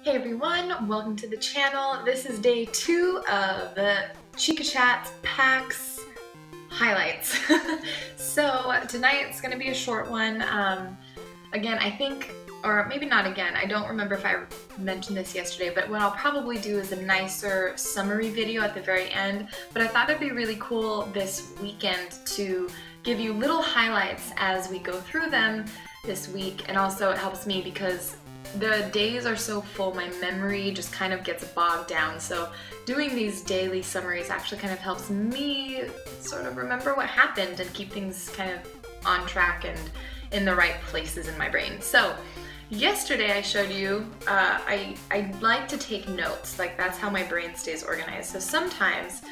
Hey everyone, welcome to the channel. This is day 2 of the Chica Chat's PAX highlights. So tonight's gonna be a short one. Again, I think, or maybe not again, I don't remember if I mentioned this yesterday, but what I'll probably do is a nicer summary video at the very end. But I thought it'd be really cool this weekend to give you little highlights as we go through them this week, and also it helps me because the days are so full, my memory just kind of gets bogged down. So doing these daily summaries actually kind of helps me sort of remember what happened and keep things kind of on track and in the right places in my brain. So yesterday I showed you, I like to take notes, like that's how my brain stays organized. So sometimes,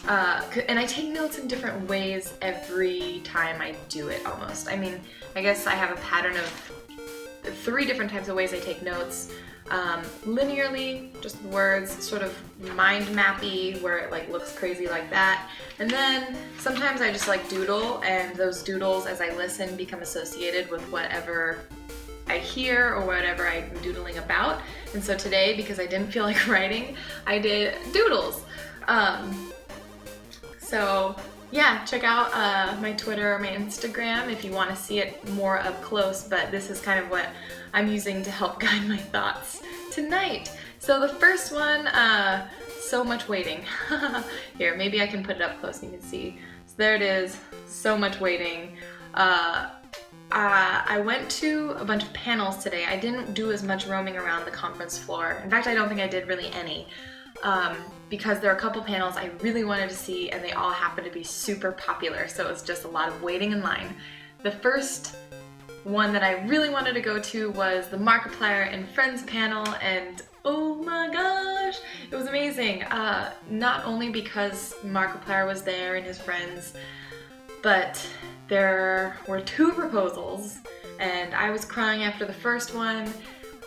and I take notes in different ways every time I do it almost. I mean, I guess I have a pattern of 3 different types of ways I take notes. Linearly, just words, sort of mind mappy, where it like looks crazy like that. And then sometimes I just like doodle, and those doodles as I listen become associated with whatever I hear or whatever I'm doodling about. And so today, because I didn't feel like writing, I did doodles. So yeah, check out my Twitter or my Instagram if you want to see it more up close, but this is kind of what I'm using to help guide my thoughts tonight. So the first one, so much waiting. Here, maybe I can put it up close and you can see. So there it is, so much waiting. I went to a bunch of panels today. I didn't do as much roaming around the conference floor. In fact, I don't think I did really any. Because there are a couple panels I really wanted to see and they all happened to be super popular, so it was just a lot of waiting in line. The first one that I really wanted to go to was the Markiplier and Friends panel, and oh my gosh, it was amazing. Not only because Markiplier was there and his friends, but there were 2 proposals and I was crying after the first one.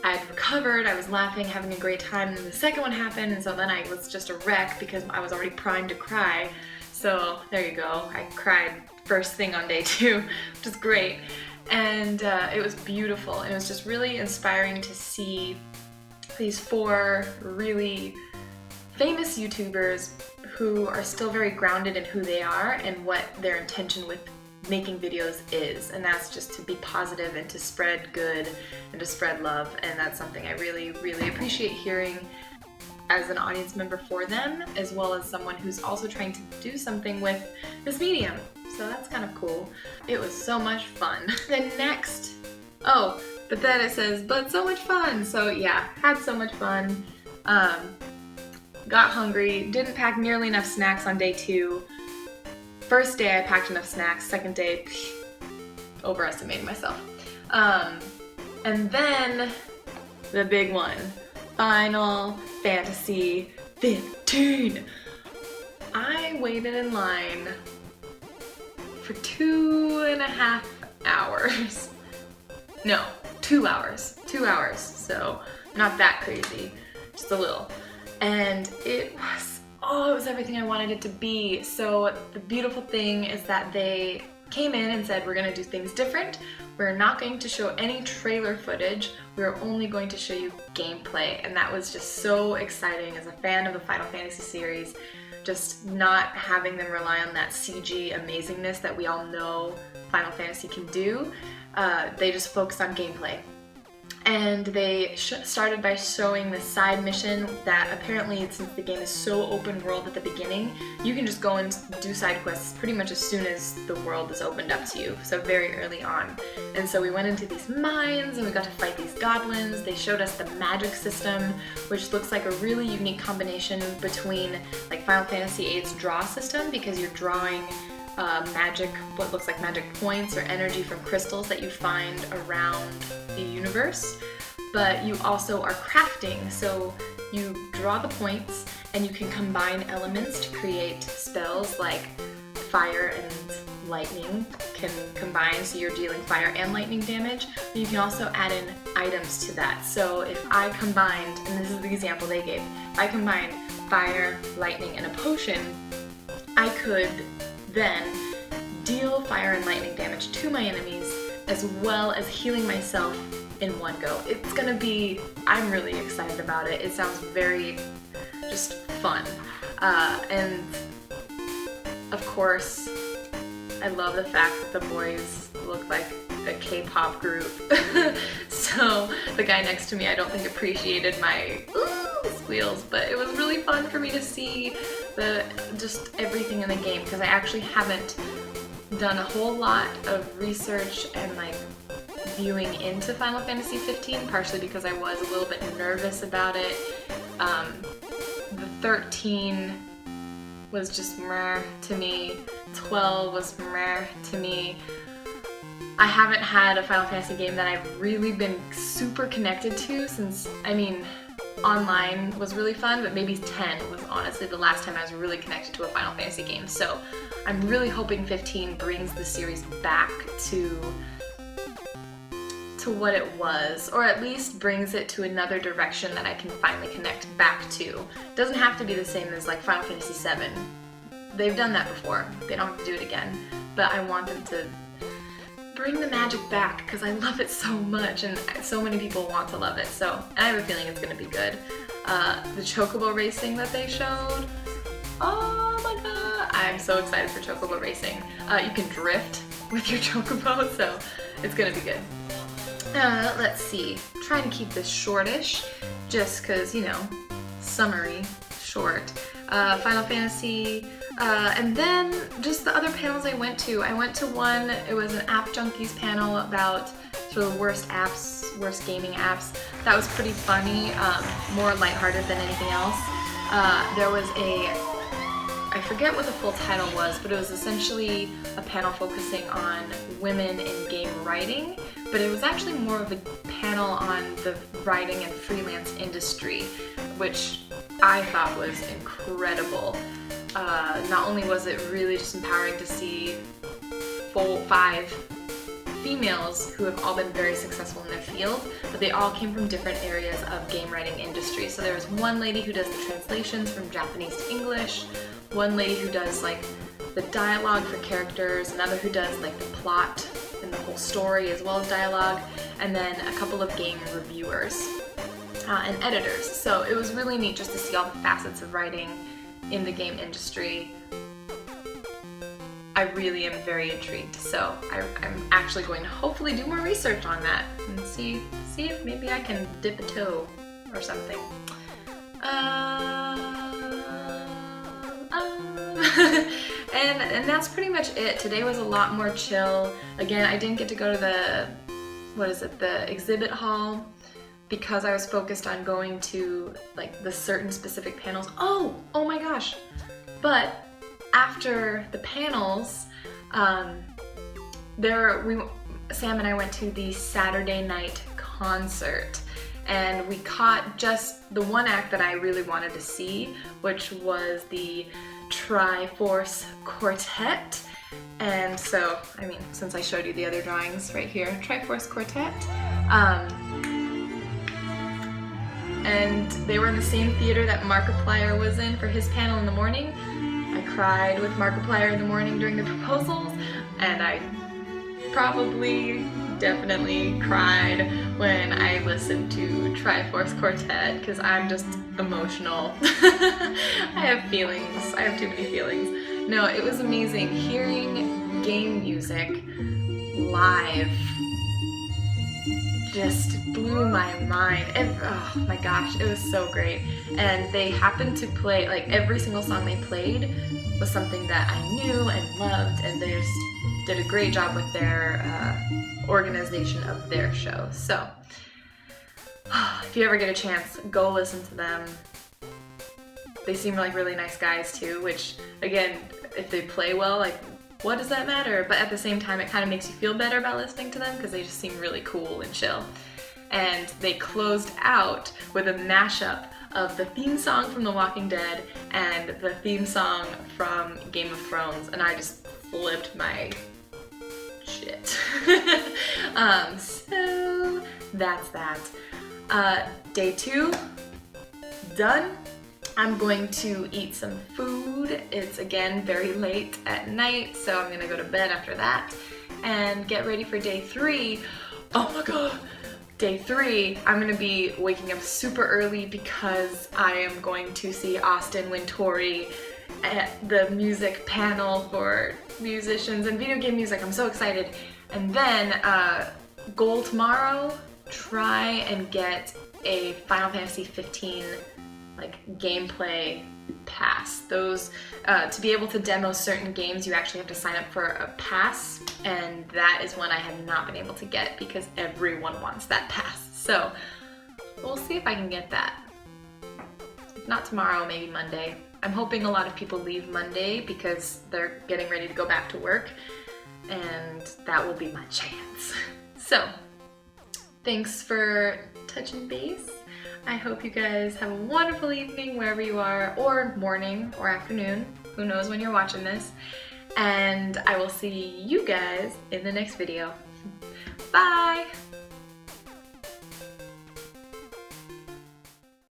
I had recovered, I was laughing, having a great time, and then the second one happened, and so then I was just a wreck because I was already primed to cry. So there you go, I cried first thing on day 2, which is great. And it was beautiful. It was just really inspiring to see these 4 really famous YouTubers who are still very grounded in who they are and what their intention with making videos is, and that's just to be positive and to spread good and to spread love, and that's something I really appreciate hearing as an audience member for them, as well as someone who's also trying to do something with this medium. So that's kind of cool. It was so much fun. The next, but then it says, but so much fun. So yeah, had so much fun. Got hungry, didn't pack nearly enough snacks on day 2. First day I packed enough snacks, second day, overestimating myself. And then the big one, Final Fantasy 15. I waited in line for 2.5 hours. No, 2 hours. 2 hours, so not that crazy, just a little. And it was everything I wanted it to be. So the beautiful thing is that they came in and said, we're going to do things different. We're not going to show any trailer footage. We're only going to show you gameplay. And that was just so exciting as a fan of the Final Fantasy series, just not having them rely on that CG amazingness that we all know Final Fantasy can do. They just focused on gameplay. And they started by showing the side mission that apparently, since the game is so open world at the beginning, you can just go and do side quests pretty much as soon as the world is opened up to you, so very early on. And so we went into these mines and we got to fight these goblins. They showed us the magic system, which looks like a really unique combination between like Final Fantasy VIII's draw system, because you're drawing what looks like magic points or energy from crystals that you find around the universe, but you also are crafting, so you draw the points and you can combine elements to create spells like fire and lightning can combine, so you're dealing fire and lightning damage. But you can also add in items to that. So if I combined, and this is the example they gave, if I combined fire, lightning, and a potion, I could then deal fire and lightning damage to my enemies, as well as healing myself in one go. It's gonna be, I'm really excited about it. It sounds very just fun. And of course, I love the fact that the boys look like a K-pop group. So the guy next to me, I don't think appreciated my squeals, but it was really fun for me to see just everything in the game, because I actually haven't done a whole lot of research and like viewing into Final Fantasy 15, partially because I was a little bit nervous about it. The 13 was just meh to me. 12 was meh to me. I haven't had a Final Fantasy game that I've really been super connected to since, I mean, online was really fun, but maybe 10 was honestly the last time I was really connected to a Final Fantasy game. So I'm really hoping 15 brings the series back to what it was, or at least brings it to another direction that I can finally connect back to. It doesn't have to be the same as like Final Fantasy 7. They've done that before. They don't have to do it again. But I want them to bring the magic back because I love it so much and so many people want to love it. So I have a feeling it's going to be good. The Chocobo Racing that they showed, oh my god, I'm so excited for Chocobo Racing. You can drift with your Chocobo, so it's going to be good. Let's see, trying to keep this shortish just because, you know, summary, short. Final Fantasy, and then just the other panels I went to. I went to one, it was an App Junkies panel about sort of worst apps, worst gaming apps. That was pretty funny, more lighthearted than anything else. There was I forget what the full title was, but it was essentially a panel focusing on women in game writing, but it was actually more of a panel on the writing and freelance industry, which I thought was incredible. Not only was it really just empowering to see 5 females who have all been very successful in their field, but they all came from different areas of game writing industry. So there was one lady who does the translations from Japanese to English, one lady who does like the dialogue for characters, another who does like the plot and the whole story as well as dialogue, and then a couple of game reviewers and editors. So it was really neat just to see all the facets of writing in the game industry. I really am very intrigued, so I'm actually going to hopefully do more research on that and see if maybe I can dip a toe or something. And that's pretty much it. Today was a lot more chill. Again, I didn't get to go to the exhibit hall because I was focused on going to like the certain specific panels. Oh my gosh. But after the panels, Sam and I went to the Saturday night concert, and we caught just the one act that I really wanted to see, which was the Triforce Quartet. And so, I mean, since I showed you the other drawings right here, Triforce Quartet, and they were in the same theater that Markiplier was in for his panel in the morning. I cried with Markiplier in the morning during the proposals, and I definitely cried when I listened to Triforce Quartet because I'm just emotional. I have feelings. I have too many feelings. No, it was amazing. Hearing game music live just blew my mind. Oh my gosh, it was so great. And they happened to play, like every single song they played was something that I knew and loved, and they just did a great job with their organization of their show. So if you ever get a chance, go listen to them. They seem like really nice guys too, which again, if they play well, like what does that matter? But at the same time, it kind of makes you feel better about listening to them because they just seem really cool and chill. And they closed out with a mashup of the theme song from The Walking Dead and the theme song from Game of Thrones, and I just flipped my shit. So that's that. Day 2, done. I'm going to eat some food. It's again very late at night, so I'm gonna go to bed after that and get ready for day 3. Oh my god! day 3, I'm gonna be waking up super early because I am going to see Austin Wintory at the music panel for musicians and video game music. I'm so excited. And then goal tomorrow, try and get a Final Fantasy 15 like gameplay pass. Those to be able to demo certain games, you actually have to sign up for a pass, and that is one I have not been able to get because everyone wants that pass. So we'll see if I can get that. If not tomorrow, maybe Monday. I'm hoping a lot of people leave Monday because they're getting ready to go back to work, and that will be my chance. So thanks for touching base. I hope you guys have a wonderful evening wherever you are, or morning or afternoon. Who knows when you're watching this. And I will see you guys in the next video. Bye!